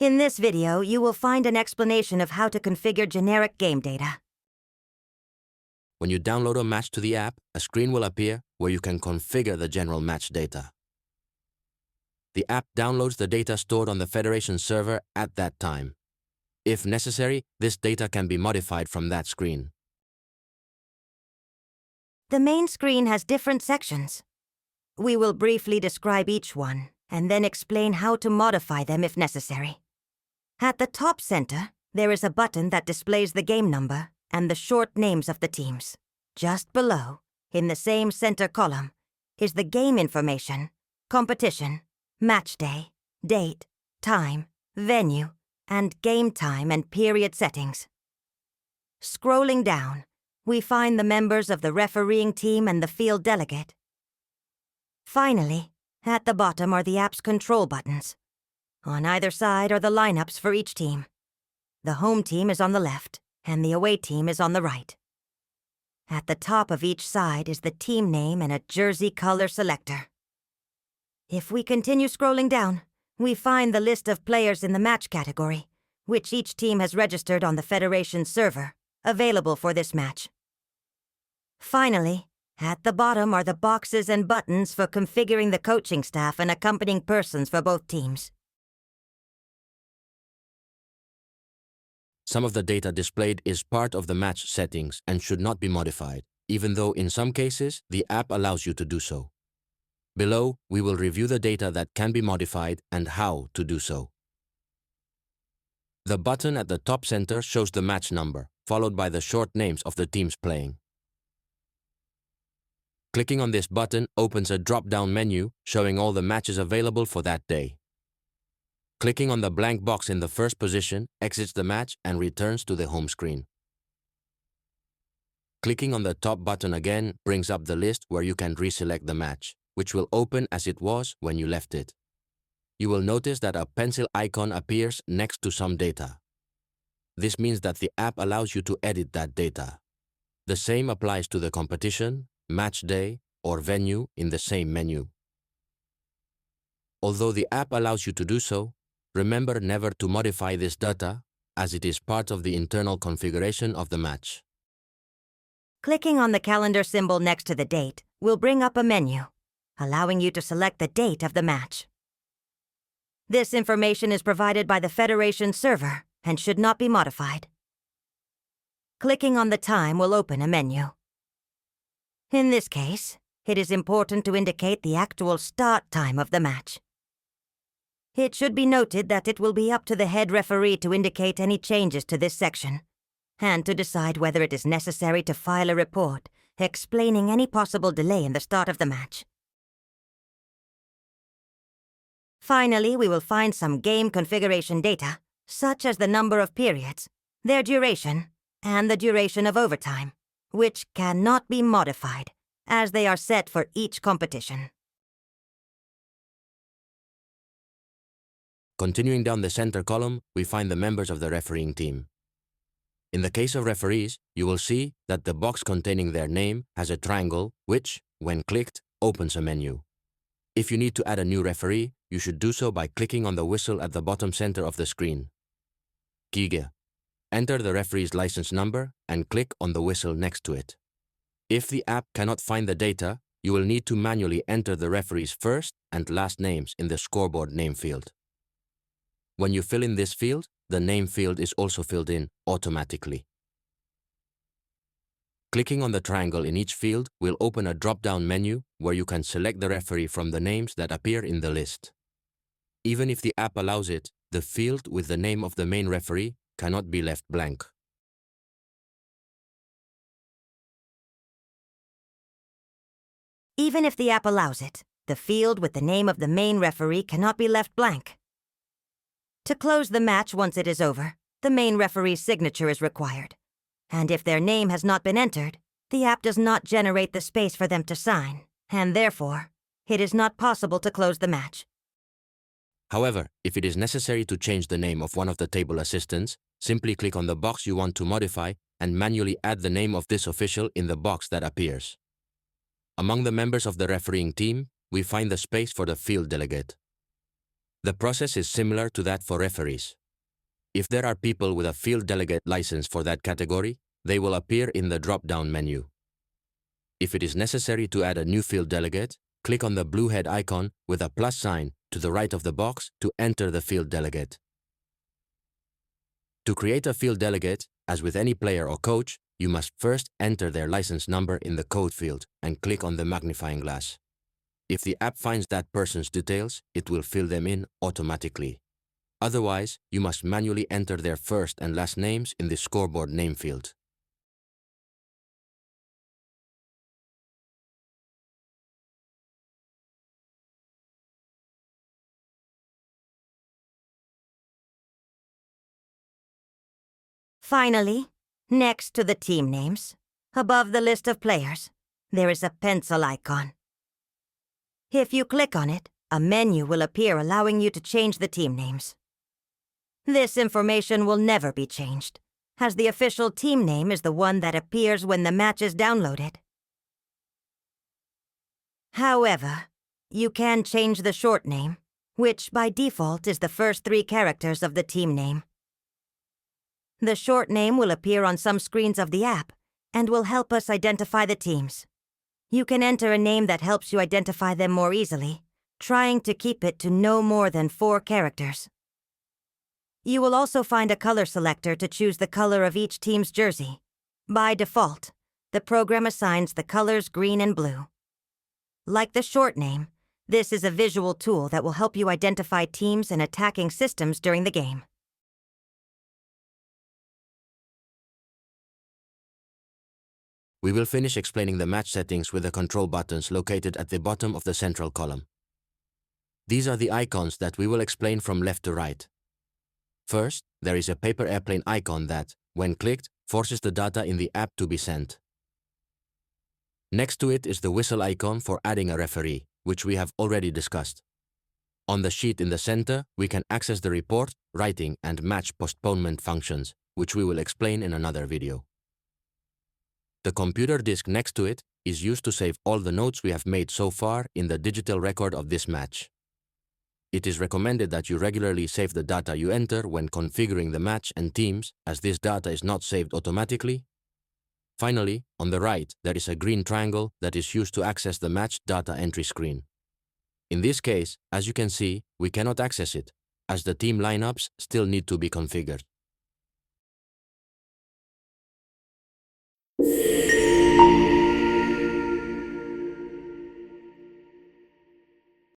In this video, you will find an explanation of how to configure generic game data. When you download a match to the app, a screen will appear where you can configure the general match data. The app downloads the data stored on the Federation server at that time. If necessary, this data can be modified from that screen. The main screen has different sections. We will briefly describe each one, and then explain how to modify them if necessary. At the top center, there is a button that displays the game number and the short names of the teams. Just below, in the same center column, is the game information, competition, match day, date, time, venue, and game time and period settings. Scrolling down, we find the members of the refereeing team and the field delegate. Finally, at the bottom are the app's control buttons. On either side are the lineups for each team. The home team is on the left, and the away team is on the right. At the top of each side is the team name and a jersey color selector. If we continue scrolling down, we find the list of players in the match category, which each team has registered on the Federation server, available for this match. Finally, at the bottom are the boxes and buttons for configuring the coaching staff and accompanying persons for both teams. Some of the data displayed is part of the match settings and should not be modified, even though in some cases the app allows you to do so. Below, we will review the data that can be modified and how to do so. The button at the top center shows the match number, followed by the short names of the teams playing. Clicking on this button opens a drop-down menu showing all the matches available for that day. Clicking on the blank box in the first position exits the match and returns to the home screen. Clicking on the top button again brings up the list where you can reselect the match, which will open as it was when you left it. You will notice that a pencil icon appears next to some data. This means that the app allows you to edit that data. The same applies to the competition, match day, or venue in the same menu. Although the app allows you to do so, remember never to modify this data, as it is part of the internal configuration of the match. Clicking on the calendar symbol next to the date will bring up a menu, allowing you to select the date of the match. This information is provided by the Federation server and should not be modified. Clicking on the time will open a menu. In this case, it is important to indicate the actual start time of the match. It should be noted that it will be up to the head referee to indicate any changes to this section, and to decide whether it is necessary to file a report explaining any possible delay in the start of the match. Finally, we will find some game configuration data, such as the number of periods, their duration, and the duration of overtime, which cannot be modified, as they are set for each competition. Continuing down the center column, we find the members of the refereeing team. In the case of referees, you will see that the box containing their name has a triangle which, when clicked, opens a menu. If you need to add a new referee, you should do so by clicking on the whistle at the bottom center of the screen. Kiege. Enter the referee's license number and click on the whistle next to it. If the app cannot find the data, you will need to manually enter the referee's first and last names in the scoreboard name field. When you fill in this field, the name field is also filled in automatically. Clicking on the triangle in each field will open a drop-down menu where you can select the referee from the names that appear in the list. Even if the app allows it, the field with the name of the main referee cannot be left blank. Even if the app allows it, the field with the name of the main referee cannot be left blank. To close the match once it is over, the main referee's signature is required. And if their name has not been entered, the app does not generate the space for them to sign, and therefore, it is not possible to close the match. However, if it is necessary to change the name of one of the table assistants, simply click on the box you want to modify and manually add the name of this official in the box that appears. Among the members of the refereeing team, we find the space for the field delegate. The process is similar to that for referees, If there are people with a field delegate license for that category, they will appear in the drop-down menu. If it is necessary to add a new field delegate, click on the blue head icon with a plus sign to the right of the box to enter the field delegate. To create a field delegate, as with any player or coach, you must first enter their license number in the code field and click on the magnifying glass. If the app finds that person's details, it will fill them in automatically. Otherwise, you must manually enter their first and last names in the scoreboard name field. Finally, next to the team names, above the list of players, there is a pencil icon. If you click on it, a menu will appear allowing you to change the team names. This information will never be changed, as the official team name is the one that appears when the match is downloaded. However, you can change the short name, which by default is the first 3 characters of the team name. The short name will appear on some screens of the app and will help us identify the teams. You can enter a name that helps you identify them more easily, trying to keep it to no more than 4 characters. You will also find a color selector to choose the color of each team's jersey. By default, the program assigns the colors green and blue. Like the short name, this is a visual tool that will help you identify teams and attacking systems during the game. We will finish explaining the match settings with the control buttons located at the bottom of the central column. These are the icons that we will explain from left to right. First, there is a paper airplane icon that, when clicked, forces the data in the app to be sent. Next to it is the whistle icon for adding a referee, which we have already discussed. On the sheet in the center, we can access the report, writing, and match postponement functions, which we will explain in another video. The computer disk next to it is used to save all the notes we have made so far in the digital record of this match. It is recommended that you regularly save the data you enter when configuring the match and teams, as this data is not saved automatically. Finally, on the right, there is a green triangle that is used to access the match data entry screen. In this case, as you can see, we cannot access it, as the team lineups still need to be configured.